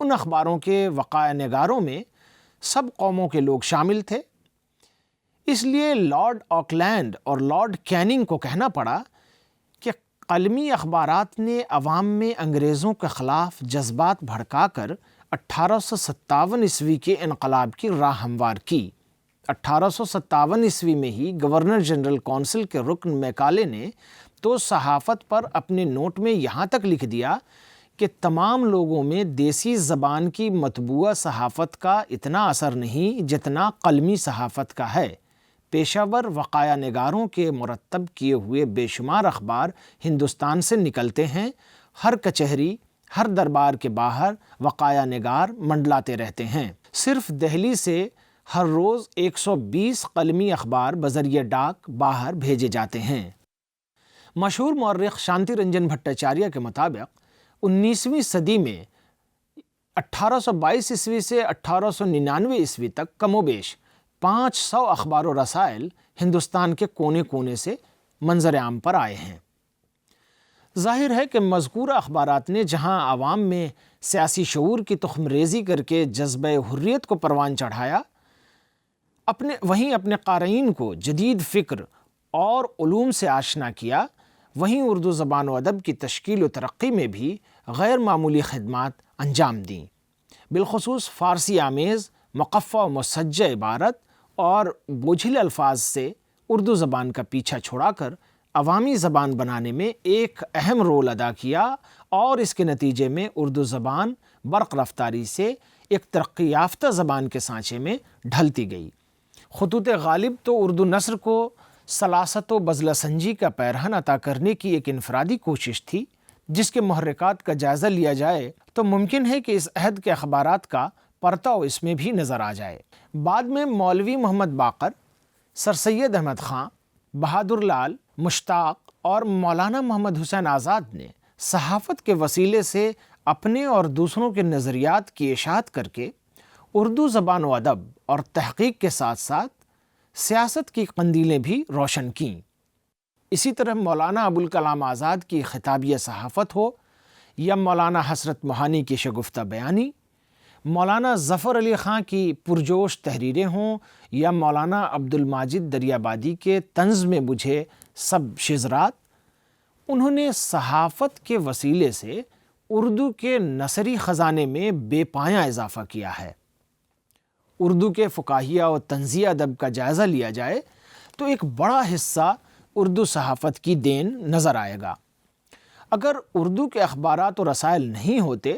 ان اخباروں کے وقائع نگاروں میں سب قوموں کے لوگ شامل تھے، اس لیے لارڈ آکلینڈ اور لارڈ کیننگ کو کہنا پڑا کہ قلمی اخبارات نے عوام میں انگریزوں کے خلاف جذبات بھڑکا کر 1857 عیسوی کے انقلاب کی راہ ہموار کی۔ 1857 عیسوی میں ہی گورنر جنرل کونسل کے رکن میکالے نے تو صحافت پر اپنے نوٹ میں یہاں تک لکھ دیا کہ تمام لوگوں میں دیسی زبان کی مطبوعہ صحافت کا اتنا اثر نہیں جتنا قلمی صحافت کا ہے۔ پیشہ ور وقایع نگاروں کے مرتب کیے ہوئے بے شمار اخبار ہندوستان سے نکلتے ہیں، ہر کچہری، ہر دربار کے باہر وقایع نگار منڈلاتے رہتے ہیں۔ صرف دہلی سے ہر روز 120 قلمی اخبار بذریعہ ڈاک باہر بھیجے جاتے ہیں۔ مشہور مورخ شانتی رنجن بھٹاچاریہ کے مطابق 19ویں صدی میں 1822 عیسوی سے 1899 عیسوی تک کم و بیش 500 اخبار و رسائل ہندوستان کے کونے کونے سے منظر عام پر آئے ہیں۔ ظاہر ہے کہ مذکورہ اخبارات نے جہاں عوام میں سیاسی شعور کی تخم ریزی کر کے جذبہ حریت کو پروان چڑھایا، وہیں اپنے قارئین کو جدید فکر اور علوم سے آشنا کیا، وہیں اردو زبان و ادب کی تشکیل و ترقی میں بھی غیر معمولی خدمات انجام دیں۔ بالخصوص فارسی آمیز، مقفع و مسجع عبارت اور بوجھل الفاظ سے اردو زبان کا پیچھا چھڑا کر عوامی زبان بنانے میں ایک اہم رول ادا کیا، اور اس کے نتیجے میں اردو زبان برق رفتاری سے ایک ترقی یافتہ زبان کے سانچے میں ڈھلتی گئی۔ خطوط غالب تو اردو نثر کو سلاست و بذلہ سنجی کا پیرہن عطا کرنے کی ایک انفرادی کوشش تھی، جس کے محرکات کا جائزہ لیا جائے تو ممکن ہے کہ اس عہد کے اخبارات کا پرتو اس میں بھی نظر آ جائے۔ بعد میں مولوی محمد باقر، سر سید احمد خان، بہادر لال، مشتاق اور مولانا محمد حسین آزاد نے صحافت کے وسیلے سے اپنے اور دوسروں کے نظریات کی اشاعت کر کے اردو زبان و ادب اور تحقیق کے ساتھ ساتھ سیاست کی قندیلیں بھی روشن کیں۔ اسی طرح مولانا ابوالکلام آزاد کی خطابیہ صحافت ہو، یا مولانا حسرت موہانی کی شگفتہ بیانی، مولانا ظفر علی خان کی پرجوش تحریریں ہوں، یا مولانا عبدالماجد دریابادی کے طنز میں بجھے سب شزرات، انہوں نے صحافت کے وسیلے سے اردو کے نثری خزانے میں بے پایاں اضافہ کیا ہے۔ اردو کے فقاہیہ و طنزیہ ادب کا جائزہ لیا جائے تو ایک بڑا حصہ اردو صحافت کی دین نظر آئے گا۔ اگر اردو کے اخبارات و رسائل نہیں ہوتے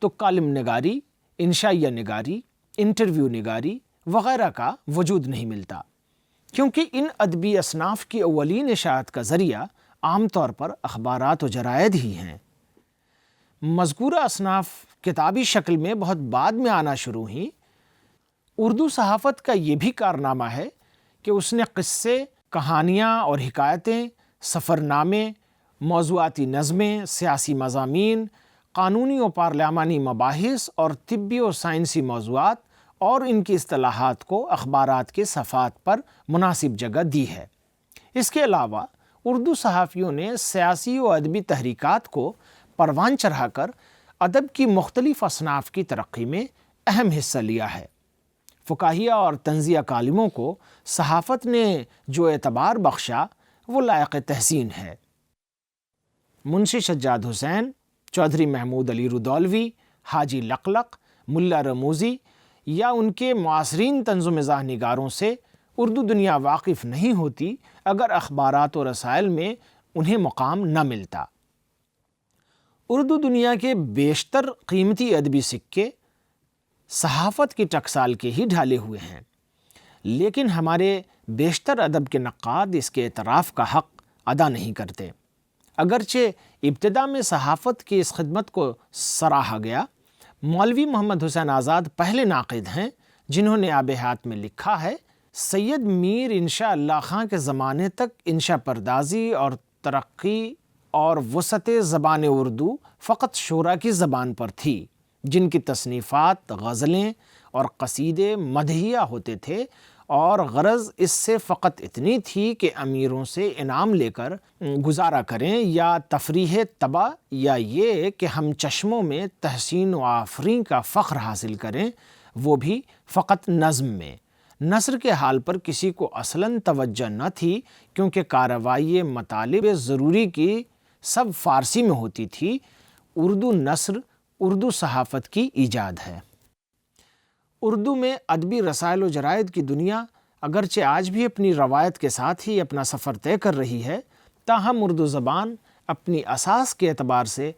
تو کالم نگاری، انشائیہ نگاری، انٹرویو نگاری وغیرہ کا وجود نہیں ملتا، کیونکہ ان ادبی اصناف کی اولین اشاعت کا ذریعہ عام طور پر اخبارات و جرائد ہی ہیں۔ مذکورہ اصناف کتابی شکل میں بہت بعد میں آنا شروع ہوئیں۔ اردو صحافت کا یہ بھی کارنامہ ہے کہ اس نے قصے، کہانیاں اور حکایتیں، سفرنامے، موضوعاتی نظمیں، سیاسی مضامین، قانونی و پارلیمانی مباحث اور طبی و سائنسی موضوعات اور ان کی اصطلاحات کو اخبارات کے صفحات پر مناسب جگہ دی ہے۔ اس کے علاوہ اردو صحافیوں نے سیاسی و ادبی تحریکات کو پروان چڑھا کر ادب کی مختلف اصناف کی ترقی میں اہم حصہ لیا ہے۔ فقاہیہ اور طنزیہ کالموں کو صحافت نے جو اعتبار بخشا وہ لائق تحسین ہے۔ منشی سجاد حسین، چودھری محمود علی رودولوی، حاجی لقلق، ملا رموزی یا ان کے معاصرین طنز و مزاح نگاروں سے اردو دنیا واقف نہیں ہوتی اگر اخبارات و رسائل میں انہیں مقام نہ ملتا۔ اردو دنیا کے بیشتر قیمتی ادبی سکے صحافت کی ٹکسال کے ہی ڈھالے ہوئے ہیں، لیکن ہمارے بیشتر ادب کے نقاد اس کے اعتراف کا حق ادا نہیں کرتے۔ اگرچہ ابتدا میں صحافت کی اس خدمت کو سراہا گیا، مولوی محمد حسین آزاد پہلے ناقد ہیں جنہوں نے آب حیات میں لکھا ہے، سید میر انشاء اللہ خان کے زمانے تک انشا پردازی اور ترقی اور وسعت زبان اردو فقط شعراء کی زبان پر تھی، جن کی تصنیفات غزلیں اور قصیدے مدحیہ ہوتے تھے اور غرض اس سے فقط اتنی تھی کہ امیروں سے انعام لے کر گزارا کریں، یا تفریح طبع، یا یہ کہ ہم چشموں میں تحسین و آفرین کا فخر حاصل کریں، وہ بھی فقط نظم میں۔ نثر کے حال پر کسی کو اصلاً توجہ نہ تھی، کیونکہ کارروائی مطالب ضروری کی سب فارسی میں ہوتی تھی۔ اردو نثر اردو صحافت کی ایجاد ہے۔ اردو میں ادبی رسائل و جرائد کی دنیا اگرچہ آج بھی اپنی روایت کے ساتھ ہی اپنا سفر طے کر رہی ہے، تاہم اردو زبان اپنی اساس کے اعتبار سے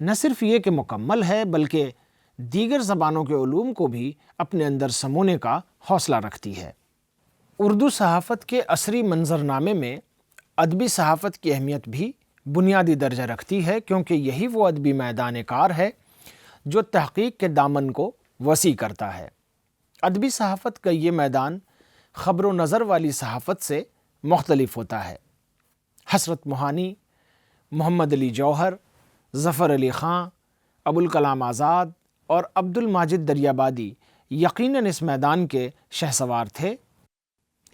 نہ صرف یہ کہ مکمل ہے، بلکہ دیگر زبانوں کے علوم کو بھی اپنے اندر سمونے کا حوصلہ رکھتی ہے۔ اردو صحافت کے عصری منظرنامے میں ادبی صحافت کی اہمیت بھی بنیادی درجہ رکھتی ہے، کیونکہ یہی وہ ادبی میدان کار ہے جو تحقیق کے دامن کو وسیع کرتا ہے۔ ادبی صحافت کا یہ میدان خبر و نظر والی صحافت سے مختلف ہوتا ہے۔ حسرت موہانی، محمد علی جوہر، ظفر علی خاں، ابوالکلام آزاد اور عبد الماجد دریابادی یقیناً اس میدان کے شہسوار تھے۔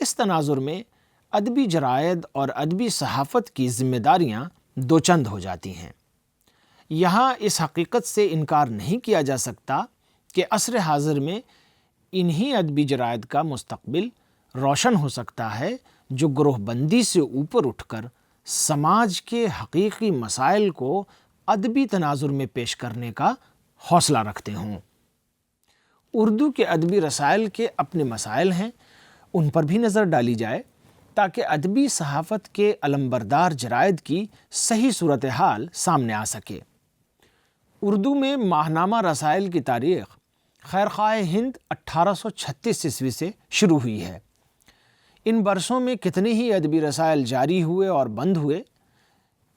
اس تناظر میں ادبی جرائد اور ادبی صحافت کی ذمہ داریاں دو چند ہو جاتی ہیں۔ یہاں اس حقیقت سے انکار نہیں کیا جا سکتا کہ عصر حاضر میں انہی ادبی جرائد کا مستقبل روشن ہو سکتا ہے جو گروہ بندی سے اوپر اٹھ کر سماج کے حقیقی مسائل کو ادبی تناظر میں پیش کرنے کا حوصلہ رکھتے ہوں۔ اردو کے ادبی رسائل کے اپنے مسائل ہیں، ان پر بھی نظر ڈالی جائے تاکہ ادبی صحافت کے علمبردار جرائد کی صحیح صورتحال سامنے آ سکے۔ اردو میں ماہنامہ رسائل کی تاریخ خیرخواہ ہند 1836 عیسوی سے شروع ہوئی ہے۔ ان برسوں میں کتنے ہی ادبی رسائل جاری ہوئے اور بند ہوئے۔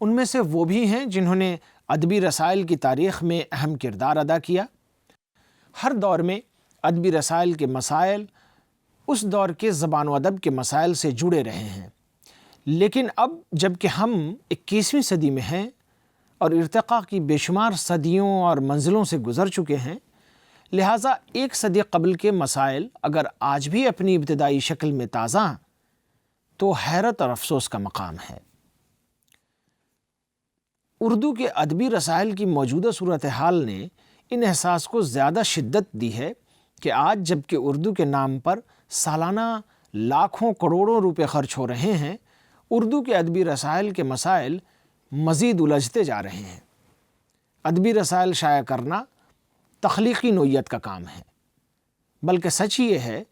ان میں سے وہ بھی ہیں جنہوں نے ادبی رسائل کی تاریخ میں اہم کردار ادا کیا۔ ہر دور میں ادبی رسائل کے مسائل اس دور کے زبان و ادب کے مسائل سے جڑے رہے ہیں، لیکن اب جب کہ ہم 21ویں صدی میں ہیں اور ارتقاء کی بے شمار صدیوں اور منزلوں سے گزر چکے ہیں، لہٰذا ایک صدی قبل کے مسائل اگر آج بھی اپنی ابتدائی شکل میں تازہ ہیں تو حیرت اور افسوس کا مقام ہے۔ اردو کے ادبی رسائل کی موجودہ صورتحال نے ان احساس کو زیادہ شدت دی ہے کہ آج جب کہ اردو کے نام پر سالانہ لاکھوں کروڑوں روپے خرچ ہو رہے ہیں، اردو کے ادبی رسائل کے مسائل مزید الجھتے جا رہے ہیں۔ ادبی رسائل شائع کرنا تخلیقی نوعیت کا کام ہے، بلکہ سچ یہ ہے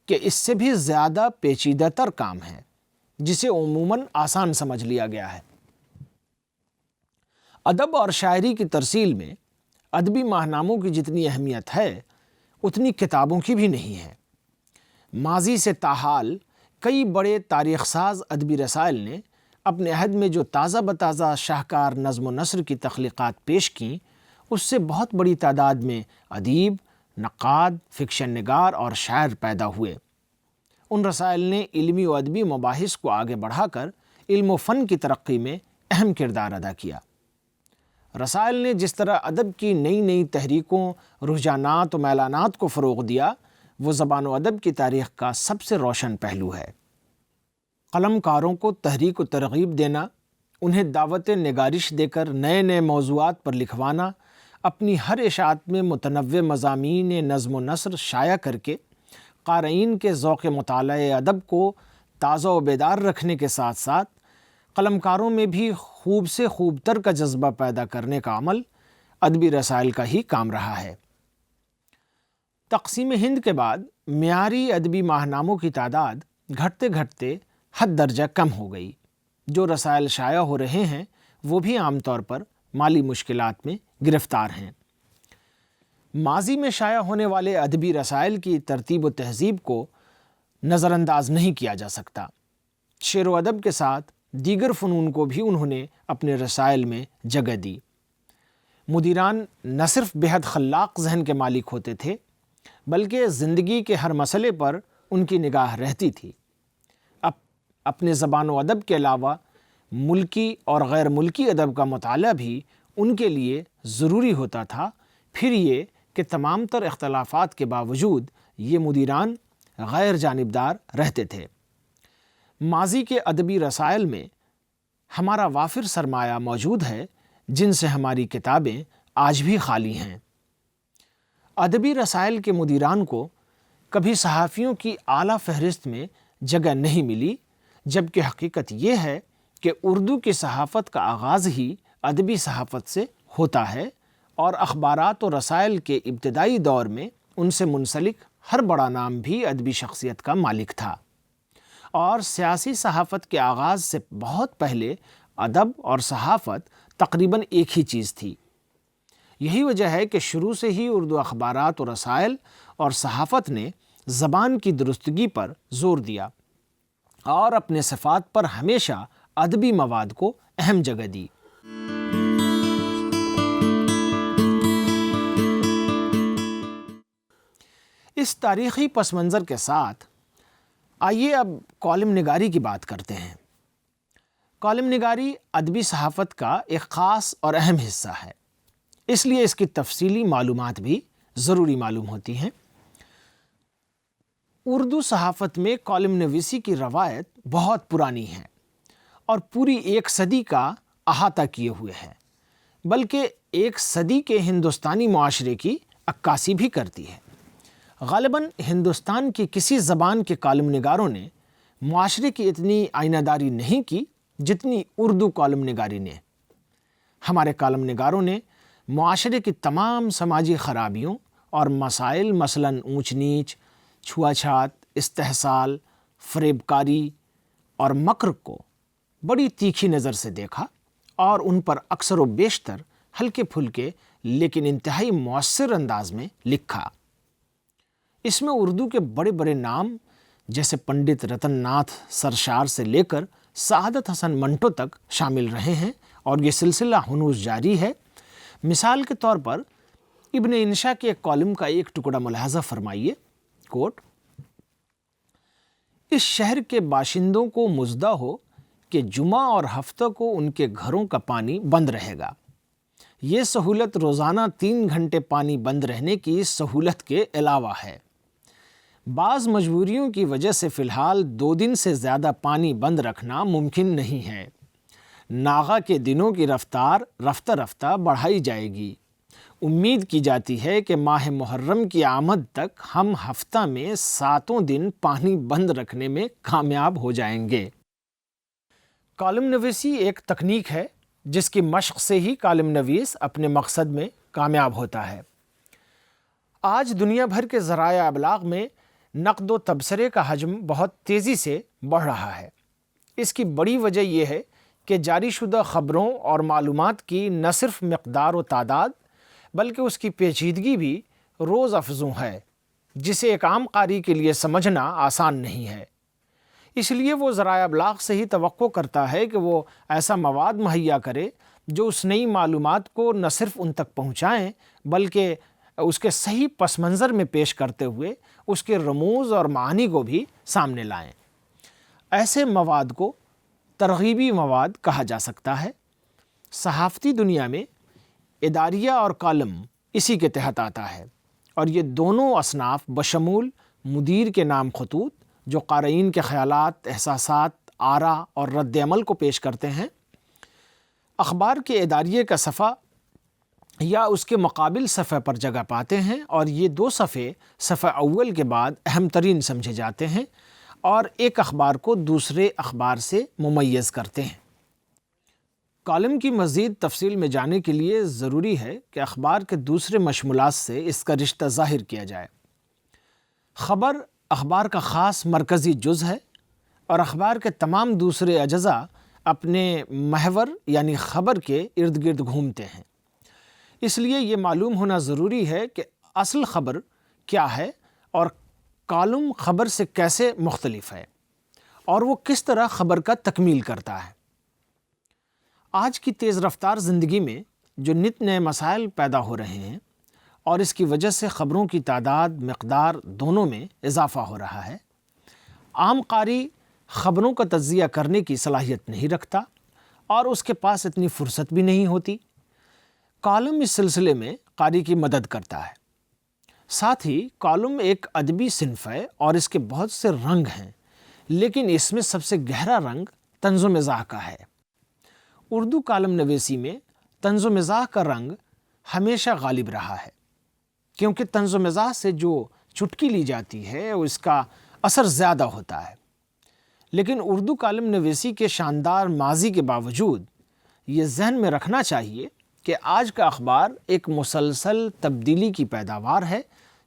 کہ اس سے بھی زیادہ پیچیدہ تر کام ہے، جسے عموماً آسان سمجھ لیا گیا ہے۔ ادب اور شاعری کی ترسیل میں ادبی ماہناموں کی جتنی اہمیت ہے اتنی کتابوں کی بھی نہیں ہے۔ ماضی سے تاحال کئی بڑے تاریخ ساز ادبی رسائل نے اپنے عہد میں جو تازہ بتازہ شاہکار نظم و نثر کی تخلیقات پیش کیں، اس سے بہت بڑی تعداد میں ادیب، نقاد، فکشن نگار اور شاعر پیدا ہوئے۔ ان رسائل نے علمی و ادبی مباحث کو آگے بڑھا کر علم و فن کی ترقی میں اہم کردار ادا کیا۔ رسائل نے جس طرح ادب کی نئی نئی تحریکوں، رجحانات و میلانات کو فروغ دیا، وہ زبان و ادب کی تاریخ کا سب سے روشن پہلو ہے۔ قلم کاروں کو تحریک و ترغیب دینا، انہیں دعوت نگارش دے کر نئے نئے موضوعات پر لکھوانا، اپنی ہر اشاعت میں متنوع مضامین نظم و نثر شائع کر کے قارئین کے ذوق مطالعہ ادب کو تازہ و بیدار رکھنے کے ساتھ ساتھ قلم کاروں میں بھی خوب سے خوب تر کا جذبہ پیدا کرنے کا عمل ادبی رسائل کا ہی کام رہا ہے۔ تقسیم ہند کے بعد معیاری ادبی ماہناموں کی تعداد گھٹتے گھٹتے حد درجہ کم ہو گئی۔ جو رسائل شائع ہو رہے ہیں وہ بھی عام طور پر مالی مشکلات میں گرفتار ہیں۔ ماضی میں شائع ہونے والے ادبی رسائل کی ترتیب و تہذیب کو نظر انداز نہیں کیا جا سکتا۔ شعر و ادب کے ساتھ دیگر فنون کو بھی انہوں نے اپنے رسائل میں جگہ دی۔ مدیران نہ صرف بےحد خلاق ذہن کے مالک ہوتے تھے، بلکہ زندگی کے ہر مسئلے پر ان کی نگاہ رہتی تھی۔ اپنے زبان و ادب کے علاوہ ملکی اور غیر ملکی ادب کا مطالعہ بھی ان کے لیے ضروری ہوتا تھا۔ پھر یہ کہ تمام تر اختلافات کے باوجود یہ مدیران غیر جانبدار رہتے تھے۔ ماضی کے ادبی رسائل میں ہمارا وافر سرمایہ موجود ہے، جن سے ہماری کتابیں آج بھی خالی ہیں۔ ادبی رسائل کے مدیران کو کبھی صحافیوں کی اعلیٰ فہرست میں جگہ نہیں ملی، جبکہ حقیقت یہ ہے کہ اردو کی صحافت کا آغاز ہی ادبی صحافت سے ہوتا ہے، اور اخبارات و رسائل کے ابتدائی دور میں ان سے منسلک ہر بڑا نام بھی ادبی شخصیت کا مالک تھا۔ اور سیاسی صحافت کے آغاز سے بہت پہلے ادب اور صحافت تقریباً ایک ہی چیز تھی۔ یہی وجہ ہے کہ شروع سے ہی اردو اخبارات و رسائل اور صحافت نے زبان کی درستگی پر زور دیا اور اپنے صفات پر ہمیشہ ادبی مواد کو اہم جگہ دی۔ اس تاریخی پس منظر کے ساتھ آئیے اب کالم نگاری کی بات کرتے ہیں۔ کالم نگاری ادبی صحافت کا ایک خاص اور اہم حصہ ہے، اس لیے اس کی تفصیلی معلومات بھی ضروری معلوم ہوتی ہیں۔ اردو صحافت میں کالم نویسی کی روایت بہت پرانی ہے اور پوری ایک صدی کا احاطہ کیے ہوئے ہے، بلکہ ایک صدی کے ہندوستانی معاشرے کی عکاسی بھی کرتی ہے۔ غالباً ہندوستان کی کسی زبان کے کالم نگاروں نے معاشرے کی اتنی آئینہ داری نہیں کی جتنی اردو کالم نگاری نے۔ ہمارے کالم نگاروں نے معاشرے کی تمام سماجی خرابیوں اور مسائل، مثلاً اونچ نیچ، چھوا چھات، استحصال، فریب کاری اور مکر کو بڑی تیکھی نظر سے دیکھا اور ان پر اکثر و بیشتر ہلکے پھلکے لیکن انتہائی مؤثر انداز میں لکھا۔ اس میں اردو کے بڑے بڑے نام جیسے پنڈت رتن ناتھ سرشار سے لے کر سعادت حسن منٹو تک شامل رہے ہیں، اور یہ سلسلہ ہنوز جاری ہے۔ مثال کے طور پر ابن انشا کے ایک کالم کا ایک ٹکڑا ملاحظہ فرمائیے، کوٹ: اس شہر کے باشندوں کو مژدہ ہو کہ جمعہ اور ہفتہ کو ان کے گھروں کا پانی بند رہے گا۔ یہ سہولت روزانہ 3 گھنٹے پانی بند رہنے کی سہولت کے علاوہ ہے۔ بعض مجبوریوں کی وجہ سے فی الحال 2 دن سے زیادہ پانی بند رکھنا ممکن نہیں ہے۔ ناغہ کے دنوں کی رفتار رفتہ رفتہ بڑھائی جائے گی۔ امید کی جاتی ہے کہ ماہ محرم کی آمد تک ہم ہفتہ میں 7 دن پانی بند رکھنے میں کامیاب ہو جائیں گے۔ کالم نویسی ایک تکنیک ہے جس کی مشق سے ہی کالم نویس اپنے مقصد میں کامیاب ہوتا ہے۔ آج دنیا بھر کے ذرائع ابلاغ میں نقد و تبصرے کا حجم بہت تیزی سے بڑھ رہا ہے۔ اس کی بڑی وجہ یہ ہے کہ جاری شدہ خبروں اور معلومات کی نہ صرف مقدار و تعداد بلکہ اس کی پیچیدگی بھی روز افزوں ہے، جسے ایک عام قاری کے لیے سمجھنا آسان نہیں ہے۔ اس لیے وہ ذرائع ابلاغ سے ہی توقع کرتا ہے کہ وہ ایسا مواد مہیا کرے جو اس نئی معلومات کو نہ صرف ان تک پہنچائیں بلکہ اس کے صحیح پس منظر میں پیش کرتے ہوئے اس کے رموز اور معانی کو بھی سامنے لائیں۔ ایسے مواد کو ترغیبی مواد کہا جا سکتا ہے۔ صحافتی دنیا میں اداریہ اور کالم اسی کے تحت آتا ہے، اور یہ دونوں اصناف بشمول مدیر کے نام خطوط جو قارئین کے خیالات، احساسات، آراء اور رد عمل کو پیش کرتے ہیں، اخبار کے اداریے کا صفحہ یا اس کے مقابل صفحے پر جگہ پاتے ہیں، اور یہ 2 صفحے صفحہ اول کے بعد اہم ترین سمجھے جاتے ہیں اور ایک اخبار کو دوسرے اخبار سے ممیز کرتے ہیں۔ کالم کی مزید تفصیل میں جانے کے لیے ضروری ہے کہ اخبار کے دوسرے مشمولات سے اس کا رشتہ ظاہر کیا جائے۔ خبر اخبار کا خاص مرکزی جز ہے، اور اخبار کے تمام دوسرے اجزاء اپنے محور یعنی خبر کے ارد گرد گھومتے ہیں۔ اس لیے یہ معلوم ہونا ضروری ہے کہ اصل خبر کیا ہے اور کالم خبر سے کیسے مختلف ہے، اور وہ کس طرح خبر کا تکمیل کرتا ہے۔ آج کی تیز رفتار زندگی میں جو نت نئے مسائل پیدا ہو رہے ہیں، اور اس کی وجہ سے خبروں کی تعداد، مقدار دونوں میں اضافہ ہو رہا ہے، عام قاری خبروں کا تجزیہ کرنے کی صلاحیت نہیں رکھتا اور اس کے پاس اتنی فرصت بھی نہیں ہوتی۔ کالم اس سلسلے میں قاری کی مدد کرتا ہے۔ ساتھ ہی کالم ایک ادبی صنف ہے اور اس کے بہت سے رنگ ہیں، لیکن اس میں سب سے گہرا رنگ طنز و مزاح کا ہے۔ اردو کالم نویسی میں طنز و مزاح کا رنگ ہمیشہ غالب رہا ہے، کیونکہ طنز و مزاح سے جو چٹکی لی جاتی ہے اس کا اثر زیادہ ہوتا ہے۔ لیکن اردو کالم نویسی کے شاندار ماضی کے باوجود یہ ذہن میں رکھنا چاہیے کہ آج کا اخبار ایک مسلسل تبدیلی کی پیداوار ہے،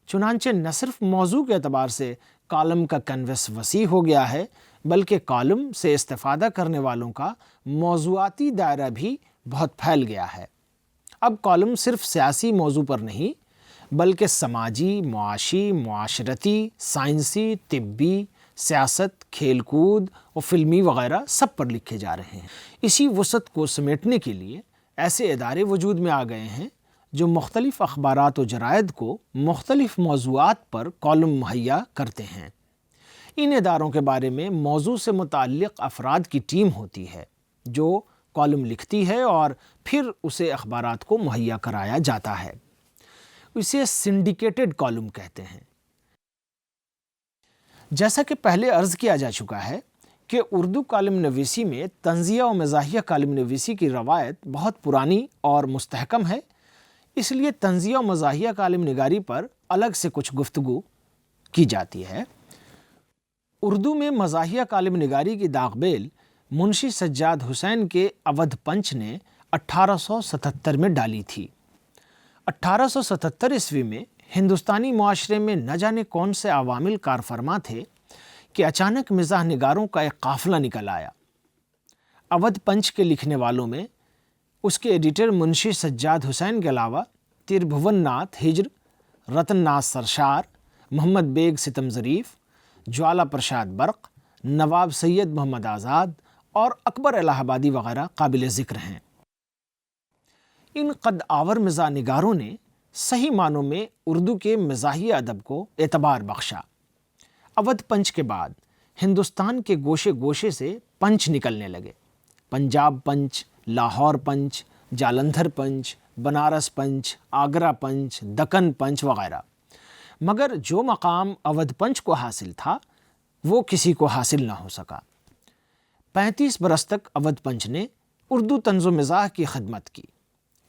چنانچہ نہ صرف موضوع کے اعتبار سے کالم کا کینوس وسیع ہو گیا ہے، بلکہ کالم سے استفادہ کرنے والوں کا موضوعاتی دائرہ بھی بہت پھیل گیا ہے۔ اب کالم صرف سیاسی موضوع پر نہیں، بلکہ سماجی، معاشی، معاشرتی، سائنسی، طبی، سیاست، کھیل کود اور فلمی وغیرہ سب پر لکھے جا رہے ہیں۔ اسی وسعت کو سمیٹنے کے لیے ایسے ادارے وجود میں آ گئے ہیں جو مختلف اخبارات و جرائد کو مختلف موضوعات پر کالم مہیا کرتے ہیں۔ ان اداروں کے بارے میں موضوع سے متعلق افراد کی ٹیم ہوتی ہے جو کالم لکھتی ہے اور پھر اسے اخبارات کو مہیا کرایا جاتا ہے۔ اسے سنڈیکیٹڈ کالم کہتے ہیں۔ جیسا کہ پہلے عرض کیا جا چکا ہے کہ اردو کالم نویسی میں طنزیہ و مزاحیہ کالم نویسی کی روایت بہت پرانی اور مستحکم ہے، اس لیے طنزیہ و مزاحیہ کالم نگاری پر الگ سے کچھ گفتگو کی جاتی ہے۔ اردو میں مزاحیہ کالم نگاری کی داغ بیل منشی سجاد حسین کے اودھ پنچ نے 1877 میں ڈالی تھی۔ 1877 عیسوی میں ہندوستانی معاشرے میں نہ جانے کون سے عوامل کار فرما تھے کہ اچانک مزاح نگاروں کا ایک قافلہ نکل آیا۔ اودھ پنچ کے لکھنے والوں میں اس کے ایڈیٹر منشی سجاد حسین کے علاوہ تربھون ناتھ ہجر، رتن ناتھ سرشار، محمد بیگ ستم ظریف، جوالا پرشاد برق، نواب سید محمد آزاد اور اکبر الہ آبادی وغیرہ قابل ذکر ہیں۔ ان قد آور مزاح نگاروں نے صحیح معنوں میں اردو کے مزاحیہ ادب کو اعتبار بخشا۔ اودھ پنچ کے بعد ہندوستان کے گوشے گوشے سے پنچ نکلنے لگے، پنجاب پنچ، لاہور پنچ، جالندھر پنچ، بنارس پنچ، آگرہ پنچ، دکن پنچ وغیرہ، مگر جو مقام اودھ پنچ کو حاصل تھا وہ کسی کو حاصل نہ ہو سکا۔ 35 برس تک اودھ پنچ نے اردو طنز و مزاح کی خدمت کی۔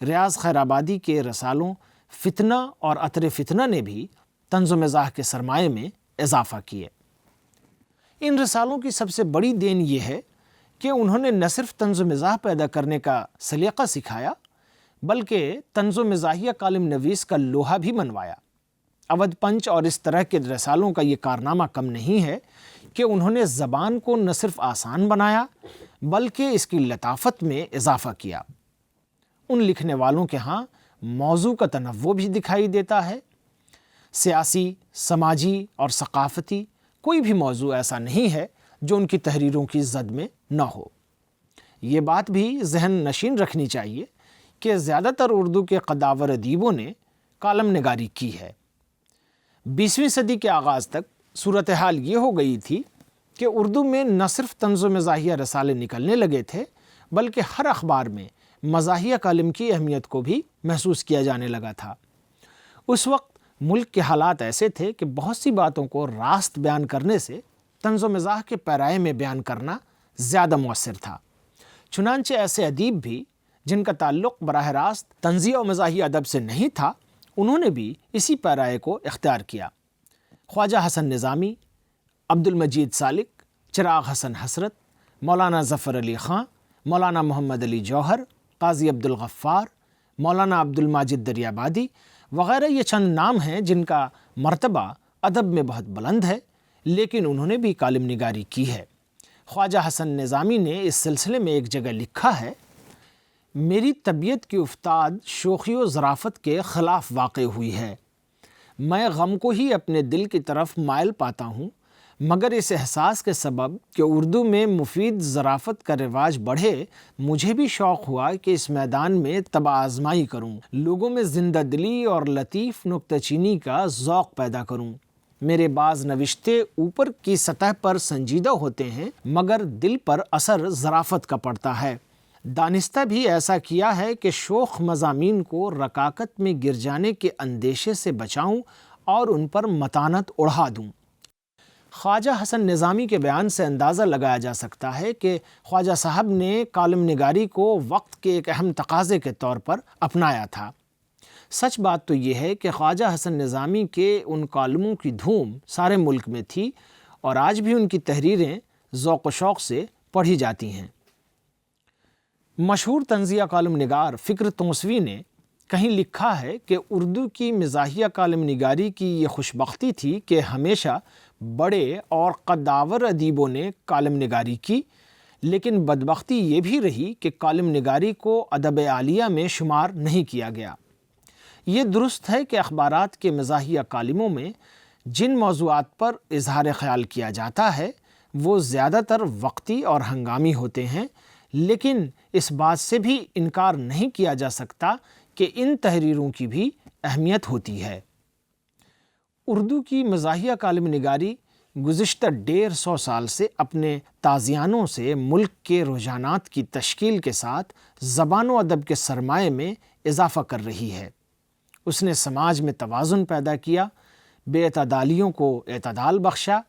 ریاض خیر آبادی کے رسالوں فتنہ اور عطر فتنہ نے بھی طنز و مزاح کے سرمایے میں اضافہ کیے۔ ان رسالوں کی سب سے بڑی دین یہ ہے کہ انہوں نے نہ صرف طنز و مزاح پیدا کرنے کا سلیقہ سکھایا، بلکہ طنز و مزاحیہ کالم نویس کا لوہا بھی منوایا۔ اودھ پنچ اور اس طرح کے رسالوں کا یہ کارنامہ کم نہیں ہے کہ انہوں نے زبان کو نہ صرف آسان بنایا بلکہ اس کی لطافت میں اضافہ کیا۔ ان لکھنے والوں کے ہاں موضوع کا تنوع بھی دکھائی دیتا ہے۔ سیاسی، سماجی اور ثقافتی کوئی بھی موضوع ایسا نہیں ہے جو ان کی تحریروں کی زد میں نہ ہو۔ یہ بات بھی ذہن نشین رکھنی چاہیے کہ زیادہ تر اردو کے قداور ادیبوں نے کالم نگاری کی ہے۔ 20ویں صدی کے آغاز تک صورتحال یہ ہو گئی تھی کہ اردو میں نہ صرف طنز و مزاحیہ رسالے نکلنے لگے تھے بلکہ ہر اخبار میں مزاحیہ کالم کی اہمیت کو بھی محسوس کیا جانے لگا تھا۔ اس وقت ملک کے حالات ایسے تھے کہ بہت سی باتوں کو راست بیان کرنے سے طنز و مزاح کے پیرائے میں بیان کرنا زیادہ مؤثر تھا۔ چنانچہ ایسے ادیب بھی جن کا تعلق براہ راست طنزیہ و مزاحیہ ادب سے نہیں تھا، انہوں نے بھی اسی پیرائے کو اختیار کیا۔ خواجہ حسن نظامی، عبد المجید سالک، چراغ حسن حسرت، مولانا ظفر علی خاں، مولانا محمد علی جوہر، قاضی عبد الغفار، مولانا عبد الماجد دریابادی وغیرہ یہ چند نام ہیں جن کا مرتبہ ادب میں بہت بلند ہے، لیکن انہوں نے بھی کالم نگاری کی ہے۔ خواجہ حسن نظامی نے اس سلسلے میں ایک جگہ لکھا ہے: میری طبیعت کی افتاد شوخی و ظرافت کے خلاف واقع ہوئی ہے۔ میں غم کو ہی اپنے دل کی طرف مائل پاتا ہوں، مگر اس احساس کے سبب کہ اردو میں مفید ظرافت کا رواج بڑھے، مجھے بھی شوق ہوا کہ اس میدان میں طبع آزمائی کروں، لوگوں میں زندہ دلی اور لطیف نکتہ چینی کا ذوق پیدا کروں۔ میرے بعض نوشتے اوپر کی سطح پر سنجیدہ ہوتے ہیں مگر دل پر اثر ظرافت کا پڑتا ہے۔ دانستہ بھی ایسا کیا ہے کہ شوخ مضامین کو رکاکت میں گر جانے کے اندیشے سے بچاؤں اور ان پر متانت اڑا دوں۔ خواجہ حسن نظامی کے بیان سے اندازہ لگایا جا سکتا ہے کہ خواجہ صاحب نے کالم نگاری کو وقت کے ایک اہم تقاضے کے طور پر اپنایا تھا۔ سچ بات تو یہ ہے کہ خواجہ حسن نظامی کے ان کالموں کی دھوم سارے ملک میں تھی اور آج بھی ان کی تحریریں ذوق و شوق سے پڑھی جاتی ہیں۔ مشہور طنزیہ کالم نگار فکر توسوی نے کہیں لکھا ہے کہ اردو کی مزاحیہ کالم نگاری کی یہ خوشبختی تھی کہ ہمیشہ بڑے اور قدآور ادیبوں نے کالم نگاری کی، لیکن بدبختی یہ بھی رہی کہ کالم نگاری کو ادب عالیہ میں شمار نہیں کیا گیا۔ یہ درست ہے کہ اخبارات کے مزاحیہ کالموں میں جن موضوعات پر اظہار خیال کیا جاتا ہے وہ زیادہ تر وقتی اور ہنگامی ہوتے ہیں، لیکن اس بات سے بھی انکار نہیں کیا جا سکتا کہ ان تحریروں کی بھی اہمیت ہوتی ہے۔ اردو کی مزاحیہ کالم نگاری گزشتہ 150 سال سے اپنے تازیانوں سے ملک کے رجحانات کی تشکیل کے ساتھ زبان و ادب کے سرمایے میں اضافہ کر رہی ہے۔ اس نے سماج میں توازن پیدا کیا، بے اعتدالیوں کو اعتدال بخشا،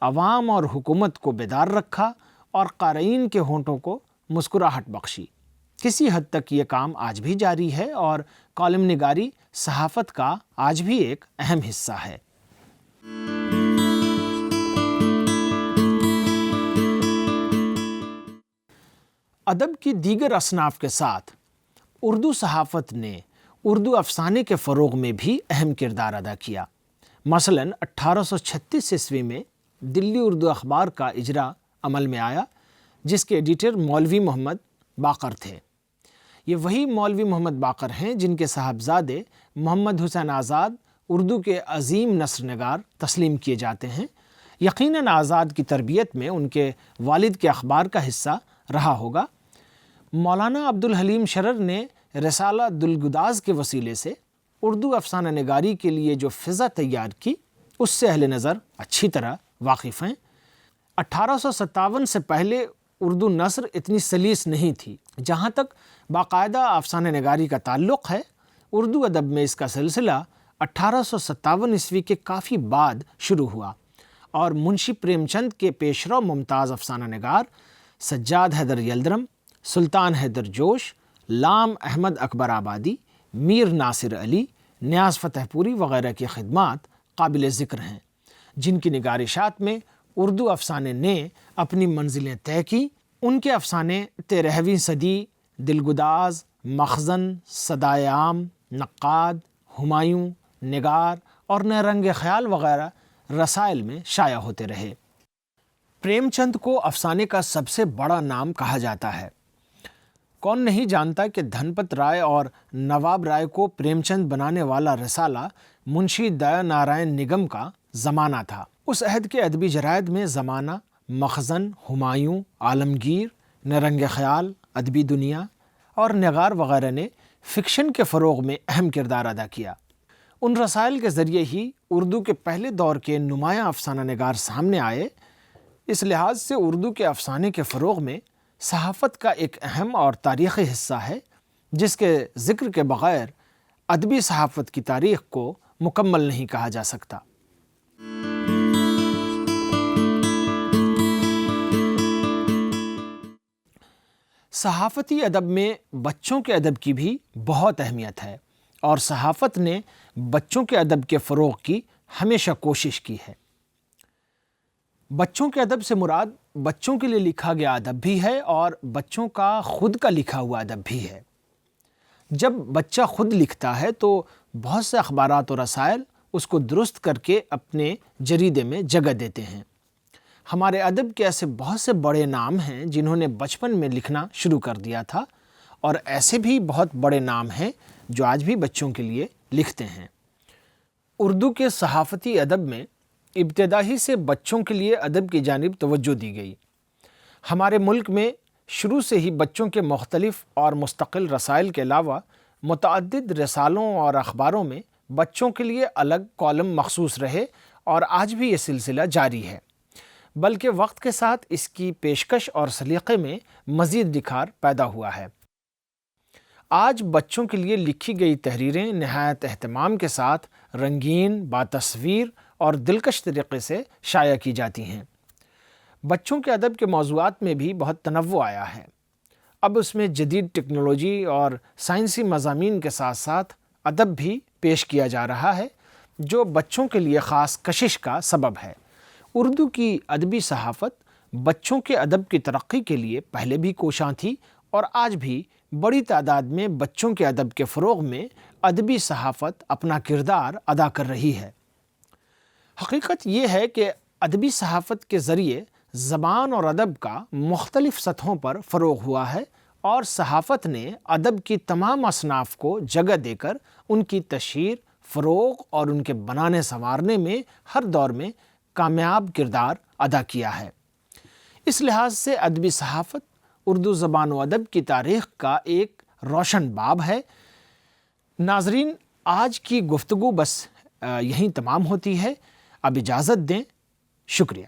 عوام اور حکومت کو بیدار رکھا اور قارئین کے ہونٹوں کو مسکراہٹ بخشی۔ کسی حد تک یہ کام آج بھی جاری ہے اور کالم نگاری صحافت کا آج بھی ایک اہم حصہ ہے۔ ادب کی دیگر اصناف کے ساتھ اردو صحافت نے اردو افسانے کے فروغ میں بھی اہم کردار ادا کیا۔ مثلاً 1836 عیسوی میں دلی اردو اخبار کا اجرا عمل میں آیا، جس کے ایڈیٹر مولوی محمد باقر تھے۔ یہ وہی مولوی محمد باقر ہیں جن کے صاحبزادے محمد حسین آزاد اردو کے عظیم نثر نگار تسلیم کیے جاتے ہیں۔ یقیناً آزاد کی تربیت میں ان کے والد کے اخبار کا حصہ رہا ہوگا۔ مولانا عبدالحلیم شرر نے رسالہ دلگداز کے وسیلے سے اردو افسانہ نگاری کے لیے جو فضا تیار کی، اس سے اہل نظر اچھی طرح واقف ہیں۔ 1857 سے پہلے اردو نثر اتنی سلیس نہیں تھی۔ جہاں تک باقاعدہ افسانہ نگاری کا تعلق ہے، اردو ادب میں اس کا سلسلہ 1857 عیسوی کے کافی بعد شروع ہوا اور منشی پریم چند کے پیشرو ممتاز افسانہ نگار سجاد حیدر یلدرم، سلطان حیدر جوش، لام احمد اکبر آبادی، میر ناصر علی، نیاز فتح پوری وغیرہ کی خدمات قابل ذکر ہیں، جن کی نگارشات میں اردو افسانے نے اپنی منزلیں طے کی۔ ان کے افسانے 13ویں صدی، دلگداز، مخزن، صدائے عام، نقاد، ہمایوں، نگار اور نیرنگ خیال وغیرہ رسائل میں شائع ہوتے رہے۔ پریم چند کو افسانے کا سب سے بڑا نام کہا جاتا ہے۔ کون نہیں جانتا کہ دھنپت رائے اور نواب رائے کو پریم چند بنانے والا رسالہ منشی دیا نارائن نگم کا زمانہ تھا۔ اس عہد کے ادبی جرائد میں زمانہ، مخزن، ہمایوں، عالمگیر، نیرنگ خیال، ادبی دنیا اور نگار وغیرہ نے فکشن کے فروغ میں اہم کردار ادا کیا۔ ان رسائل کے ذریعے ہی اردو کے پہلے دور کے نمایاں افسانہ نگار سامنے آئے۔ اس لحاظ سے اردو کے افسانے کے فروغ میں صحافت کا ایک اہم اور تاریخی حصہ ہے، جس کے ذکر کے بغیر ادبی صحافت کی تاریخ کو مکمل نہیں کہا جا سکتا۔ صحافتی ادب میں بچوں کے ادب کی بھی بہت اہمیت ہے اور صحافت نے بچوں کے ادب کے فروغ کی ہمیشہ کوشش کی ہے۔ بچوں کے ادب سے مراد بچوں کے لیے لکھا گیا ادب بھی ہے اور بچوں کا خود کا لکھا ہوا ادب بھی ہے۔ جب بچہ خود لکھتا ہے تو بہت سے اخبارات اور رسائل اس کو درست کر کے اپنے جریدے میں جگہ دیتے ہیں۔ ہمارے ادب کے ایسے بہت سے بڑے نام ہیں جنہوں نے بچپن میں لکھنا شروع کر دیا تھا، اور ایسے بھی بہت بڑے نام ہیں جو آج بھی بچوں کے لیے لکھتے ہیں۔ اردو کے صحافتی ادب میں ابتدا ہی سے بچوں کے لیے ادب کی جانب توجہ دی گئی۔ ہمارے ملک میں شروع سے ہی بچوں کے مختلف اور مستقل رسائل کے علاوہ متعدد رسالوں اور اخباروں میں بچوں کے لیے الگ کالم مخصوص رہے اور آج بھی یہ سلسلہ جاری ہے، بلکہ وقت کے ساتھ اس کی پیشکش اور سلیقے میں مزید نکھار پیدا ہوا ہے۔ آج بچوں کے لیے لکھی گئی تحریریں نہایت اہتمام کے ساتھ رنگین، باتصویر اور دلکش طریقے سے شائع کی جاتی ہیں۔ بچوں کے ادب کے موضوعات میں بھی بہت تنوع آیا ہے۔ اب اس میں جدید ٹیکنالوجی اور سائنسی مضامین کے ساتھ ساتھ ادب بھی پیش کیا جا رہا ہے، جو بچوں کے لیے خاص کشش کا سبب ہے۔ اردو کی ادبی صحافت بچوں کے ادب کی ترقی کے لیے پہلے بھی کوشاں تھی اور آج بھی بڑی تعداد میں بچوں کے ادب کے فروغ میں ادبی صحافت اپنا کردار ادا کر رہی ہے۔ حقیقت یہ ہے کہ ادبی صحافت کے ذریعے زبان اور ادب کا مختلف سطحوں پر فروغ ہوا ہے اور صحافت نے ادب کی تمام اصناف کو جگہ دے کر ان کی تشہیر، فروغ اور ان کے بنانے سنوارنے میں ہر دور میں کامیاب کردار ادا کیا ہے۔ اس لحاظ سے ادبی صحافت اردو زبان و ادب کی تاریخ کا ایک روشن باب ہے۔ ناظرین، آج کی گفتگو بس یہیں تمام ہوتی ہے۔ اب اجازت دیں۔ شکریہ۔